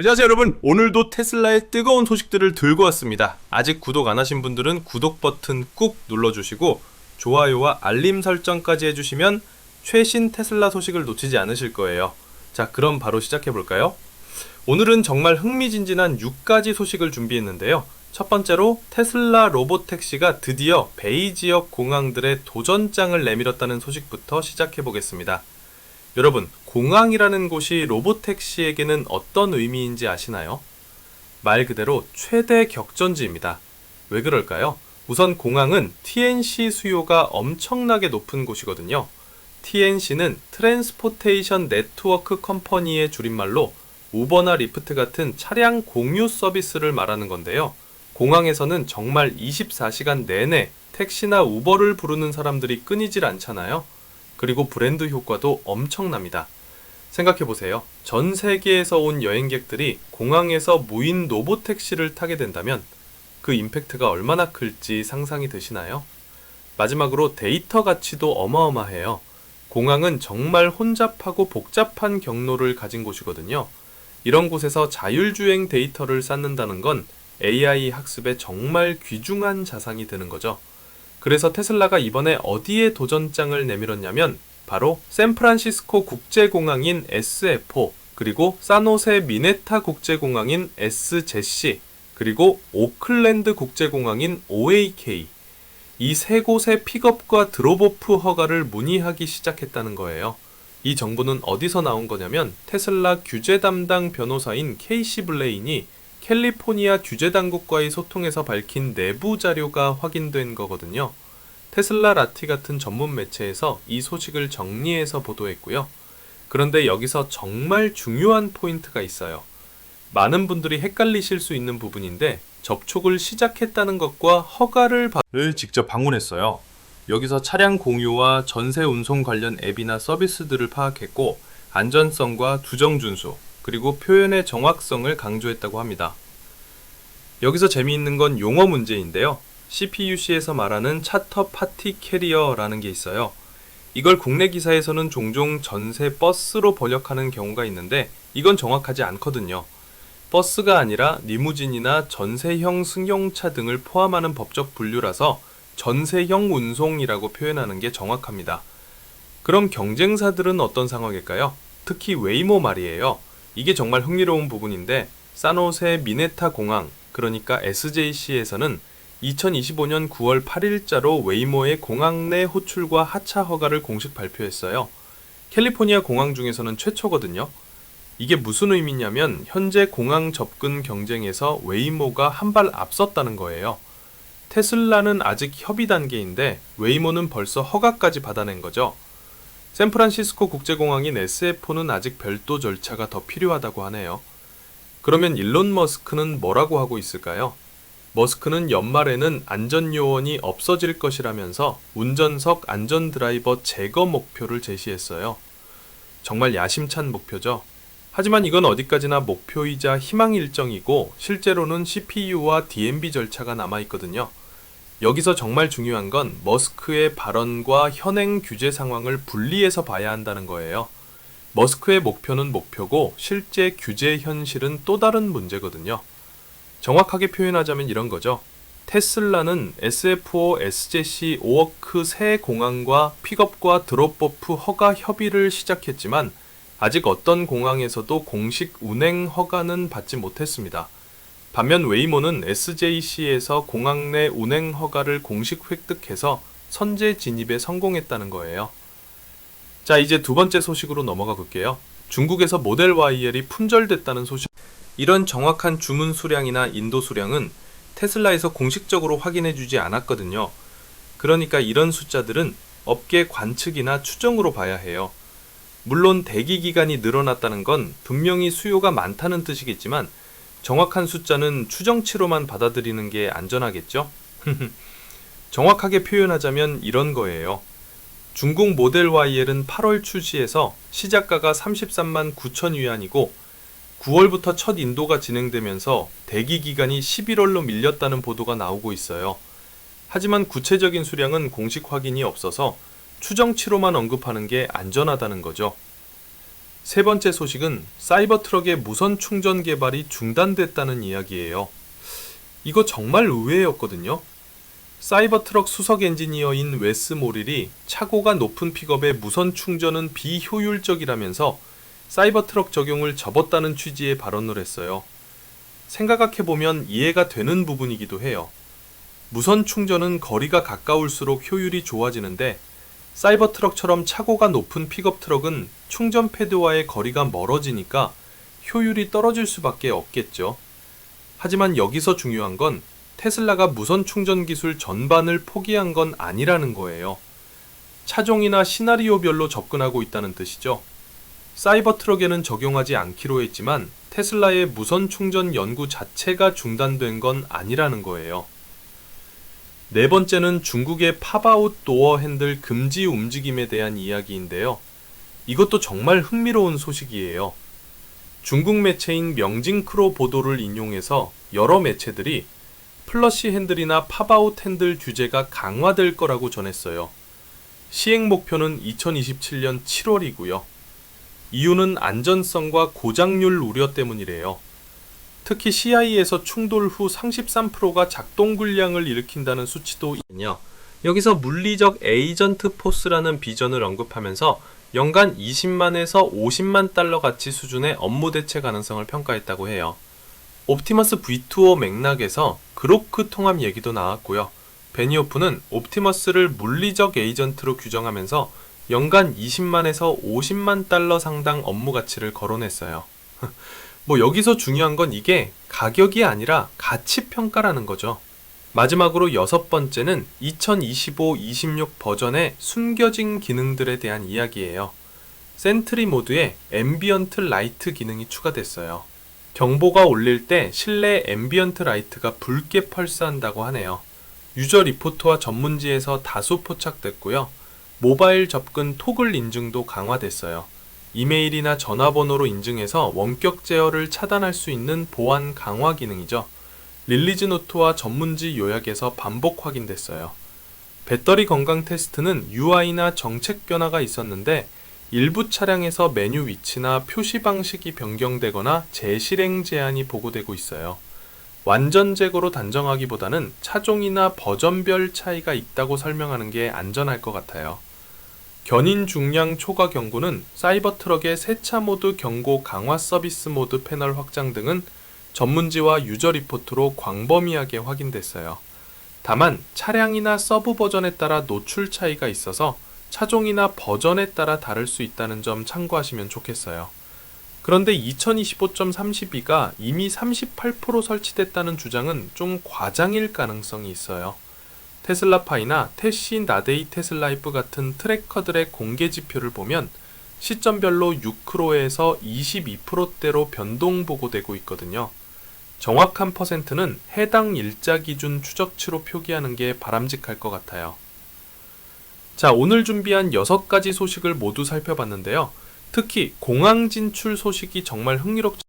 안녕하세요 여러분, 오늘도 테슬라의 뜨거운 소식들을 들고 왔습니다. 아직 구독 안 하신 분들은 구독 버튼 꾹 눌러주시고 좋아요와 알림 설정까지 해주시면 최신 테슬라 소식을 놓치지 않으실 거예요. 자, 그럼 바로 시작해볼까요? 오늘은 정말 흥미진진한 6가지 소식을 준비했는데요. 첫 번째로 테슬라 로보택시가 드디어 베이 지역 공항들의 도전장을 내밀었다는 소식부터 시작해보겠습니다. 여러분, 공항이라는 곳이 로보택시에게는 어떤 의미인지 아시나요? 말 그대로 최대 격전지입니다. 왜 그럴까요? 우선 공항은 TNC 수요가 엄청나게 높은 곳이거든요. TNC는 트랜스포테이션 네트워크 컴퍼니의 줄임말로 우버나 리프트 같은 차량 공유 서비스를 말하는 건데요. 공항에서는 정말 24시간 내내 택시나 우버를 부르는 사람들이 끊이질 않잖아요. 그리고 브랜드 효과도 엄청납니다. 생각해보세요. 전 세계에서 온 여행객들이 공항에서 무인 로보택시를 타게 된다면 그 임팩트가 얼마나 클지 상상이 되시나요? 마지막으로 데이터 가치도 어마어마해요. 공항은 정말 혼잡하고 복잡한 경로를 가진 곳이거든요. 이런 곳에서 자율주행 데이터를 쌓는다는 건 AI 학습에 정말 귀중한 자산이 되는 거죠. 그래서 테슬라가 이번에 어디에 도전장을 내밀었냐면 바로 샌프란시스코 국제공항인 SF4, 그리고 사노세 미네타 국제공항인 SJC, 그리고 오클랜드 국제공항인 OAK, 이 세 곳의 픽업과 드롭오프 허가를 문의하기 시작했다는 거예요. 이 정보는 어디서 나온 거냐면 테슬라 규제 담당 변호사인 케이시 블레인이 캘리포니아 규제당국과의 소통에서 밝힌 내부 자료가 확인된 거거든요. 테슬라 라티 같은 전문 매체에서 이 소식을 정리해서 보도했고요. 그런데 여기서 정말 중요한 포인트가 있어요. 많은 분들이 헷갈리실 수 있는 부분인데 접촉을 시작했다는 것과 허가를 직접 방문했어요. 여기서 차량 공유와 전세 운송 관련 앱이나 서비스들을 파악했고 안전성과 두정 준수, 그리고 표현의 정확성을 강조했다고 합니다. 여기서 재미있는 건 용어 문제인데요. CPUC에서 말하는 차터 파티 캐리어라는 게 있어요. 이걸 국내 기사에서는 종종 전세 버스로 번역하는 경우가 있는데 이건 정확하지 않거든요. 버스가 아니라 리무진이나 전세형 승용차 등을 포함하는 법적 분류라서 전세형 운송이라고 표현하는 게 정확합니다. 그럼 경쟁사들은 어떤 상황일까요? 특히 웨이모 말이에요. 이게 정말 흥미로운 부분인데 사노세 미네타 공항, 그러니까 SJC에서는 2025년 9월 8일자로 웨이모의 공항 내 호출과 하차 허가를 공식 발표했어요. 캘리포니아 공항 중에서는 최초거든요. 이게 무슨 의미냐면 현재 공항 접근 경쟁에서 웨이모가 한 발 앞섰다는 거예요. 테슬라는 아직 협의 단계인데 웨이모는 벌써 허가까지 받아낸 거죠. 샌프란시스코 국제공항인 SF4는 아직 별도 절차가 더 필요하다고 하네요. 그러면 일론 머스크는 뭐라고 하고 있을까요? 머스크는 연말에는 안전요원이 없어질 것이라면서 운전석 안전드라이버 제거 목표를 제시했어요. 정말 야심찬 목표죠. 하지만 이건 어디까지나 목표이자 희망 일정이고 실제로는 CPU와 DMB 절차가 남아있거든요. 여기서 정말 중요한 건 머스크의 발언과 현행 규제 상황을 분리해서 봐야 한다는 거예요. 머스크의 목표는 목표고 실제 규제 현실은 또 다른 문제거든요. 정확하게 표현하자면 이런 거죠. 테슬라는 SF4, SJC, 오워크 새 공항과 픽업과 드롭오프 허가 협의를 시작했지만 아직 어떤 공항에서도 공식 운행 허가는 받지 못했습니다. 반면 웨이모는 SJC에서 공항 내 운행 허가를 공식 획득해서 선제 진입에 성공했다는 거예요. 자, 이제 두 번째 소식으로 넘어가 볼게요. 중국에서 모델 YL이 품절됐다는 소식. 이런 정확한 주문 수량이나 인도 수량은 테슬라에서 공식적으로 확인해주지 않았거든요. 그러니까 이런 숫자들은 업계 관측이나 추정으로 봐야 해요. 물론 대기 기간이 늘어났다는 건 분명히 수요가 많다는 뜻이겠지만 정확한 숫자는 추정치로만 받아들이는 게 안전하겠죠? 정확하게 표현하자면 이런 거예요. 중국 모델 YL은 8월 출시해서 시작가가 33만 9천 위안이고 9월부터 첫 인도가 진행되면서 대기 기간이 11월로 밀렸다는 보도가 나오고 있어요. 하지만 구체적인 수량은 공식 확인이 없어서 추정치로만 언급하는 게 안전하다는 거죠. 세 번째 소식은 사이버트럭의 무선 충전 개발이 중단됐다는 이야기예요. 이거 정말 의외였거든요. 사이버트럭 수석 엔지니어인 웨스 모릴이 차고가 높은 픽업의 무선 충전은 비효율적이라면서 사이버트럭 적용을 접었다는 취지의 발언을 했어요. 생각해보면 이해가 되는 부분이기도 해요. 무선 충전은 거리가 가까울수록 효율이 좋아지는데 사이버트럭처럼 차고가 높은 픽업 트럭은 충전 패드와의 거리가 멀어지니까 효율이 떨어질 수밖에 없겠죠. 하지만 여기서 중요한 건 테슬라가 무선 충전 기술 전반을 포기한 건 아니라는 거예요. 차종이나 시나리오별로 접근하고 있다는 뜻이죠. 사이버트럭에는 적용하지 않기로 했지만 테슬라의 무선 충전 연구 자체가 중단된 건 아니라는 거예요. 네 번째는 중국의 팝아웃 도어 핸들 금지 움직임에 대한 이야기인데요. 이것도 정말 흥미로운 소식이에요. 중국 매체인 명징크로 보도를 인용해서 여러 매체들이 플러시 핸들이나 팝아웃 핸들 규제가 강화될 거라고 전했어요. 시행 목표는 2027년 7월이고요. 이유는 안전성과 고장률 우려 때문이래요. 특히 CI에서 충돌 후 33%가 작동 불량을 일으킨다는 수치도 있냐. 여기서 물리적 에이전트 포스라는 비전을 언급하면서 연간 20만에서 50만 달러 가치 수준의 업무 대체 가능성을 평가했다고 해요. 옵티머스 V2O 맥락에서 그로크 통합 얘기도 나왔고요. 베니오프는 옵티머스를 물리적 에이전트로 규정하면서 연간 20만에서 50만 달러 상당 업무 가치를 거론했어요. 여기서 중요한 건 이게 가격이 아니라 가치 평가라는 거죠. 마지막으로 여섯 번째는 2025-26 버전의 숨겨진 기능들에 대한 이야기예요. 센트리 모드에 앰비언트 라이트 기능이 추가됐어요. 경보가 울릴 때 실내 앰비언트 라이트가 붉게 펄스한다고 하네요. 유저 리포트와 전문지에서 다수 포착됐고요. 모바일 접근 토글 인증도 강화됐어요. 이메일이나 전화번호로 인증해서 원격 제어를 차단할 수 있는 보안 강화 기능이죠. 릴리즈 노트와 전문지 요약에서 반복 확인됐어요. 배터리 건강 테스트는 UI나 정책 변화가 있었는데 일부 차량에서 메뉴 위치나 표시 방식이 변경되거나 재실행 제한이 보고되고 있어요. 완전 재고로 단정하기보다는 차종이나 버전별 차이가 있다고 설명하는 게 안전할 것 같아요. 견인 중량 초과 경고는 사이버트럭의 세차 모드 경고 강화 서비스 모드 패널 확장 등은 전문지와 유저 리포트로 광범위하게 확인됐어요. 다만 차량이나 서브 버전에 따라 노출 차이가 있어서 차종이나 버전에 따라 다를 수 있다는 점 참고하시면 좋겠어요. 그런데 2025.32가 이미 38% 설치됐다는 주장은 좀 과장일 가능성이 있어요. 테슬라파이나 태시 나데이 테슬라이프 같은 트래커들의 공개 지표를 보면 시점별로 6%에서 22%대로 변동 보고되고 있거든요. 정확한 퍼센트는 해당 일자 기준 추적치로 표기하는 게 바람직할 것 같아요. 자, 오늘 준비한 6가지 소식을 모두 살펴봤는데요. 특히 공항 진출 소식이 정말 흥미롭죠.